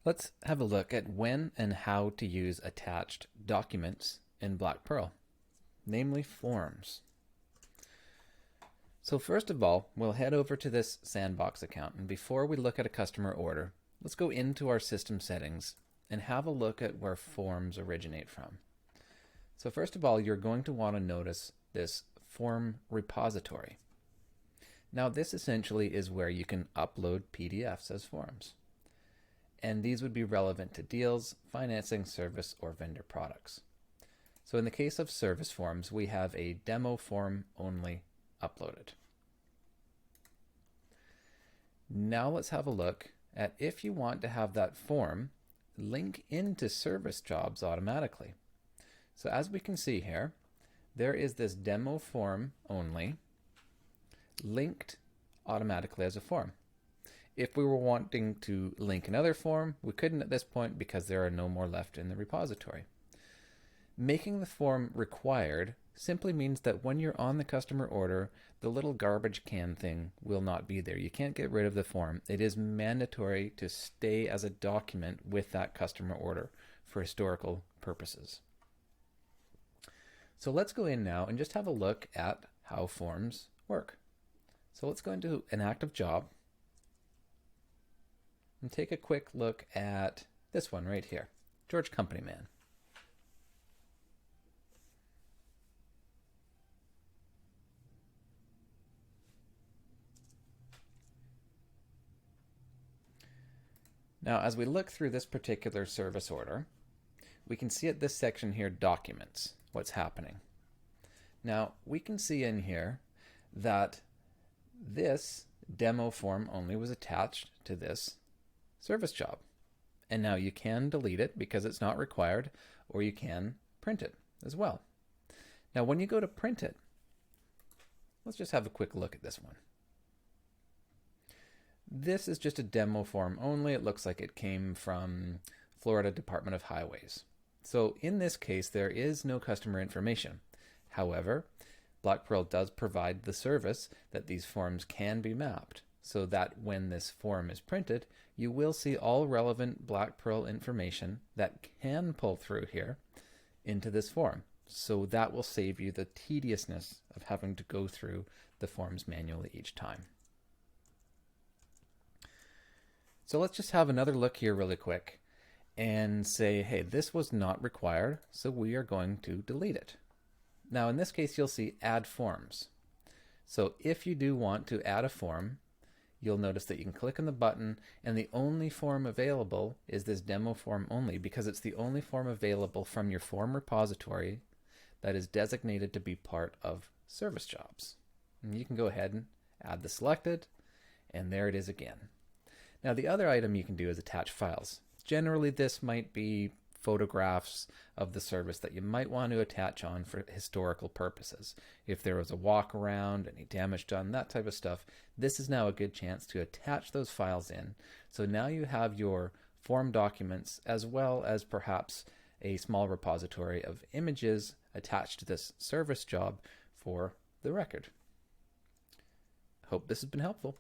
Let's have a look at when and how to use attached documents in Black Pearl, namely forms. So first of all, we'll head over to this Sandbox account, and before we look at a customer order, let's go into our system settings and have a look at where forms originate from. So first of all, you're going to want to notice this form repository. Now this essentially is where you can upload PDFs as forms. And these would be relevant to deals, financing, service, or vendor products. So in the case of service forms, we have a demo form only uploaded. Now let's have a look at if you want to have that form link into service jobs automatically. So as we can see here, there is this demo form only linked automatically as a form. If we were wanting to link another form, we couldn't at this point because there are no more left in the repository. Making the form required simply means that when you're on the customer order, the little garbage can thing will not be there. You can't get rid of the form. It is mandatory to stay as a document with that customer order for historical purposes. So let's go in now and just have a look at how forms work. So let's go into an active job and take a quick look at this one right here, George Companyman. Now, as we look through this particular service order, we can see at this section here, documents, what's happening. Now, we can see in here that this demo form only was attached to this service job. And now you can delete it because it's not required, or you can print it as well. Now when you go to print it, let's just have a quick look at this one. This is just a demo form only. It looks like it came from Florida Department of Highways. So in this case, there is no customer information. However, Black Pearl does provide the service that these forms can be mapped, so that when this form is printed, you will see all relevant Black Pearl information that can pull through here into this form. So that will save you the tediousness of having to go through the forms manually each time. So let's just have another look here really quick and say, hey, this was not required, so we are going to delete it. Now in this case, you'll see add forms. So if you do want to add a form, you'll notice that you can click on the button, and the only form available is this demo form only, because it's the only form available from your form repository that is designated to be part of service jobs. And you can go ahead and add the selected, and there it is again. Now the other item you can do is attach files. Generally this might be photographs of the service that you might want to attach on for historical purposes. If there was a walk around, any damage done, that type of stuff, this is now a good chance to attach those files in. So now you have your form documents as well as perhaps a small repository of images attached to this service job for the record. Hope this has been helpful.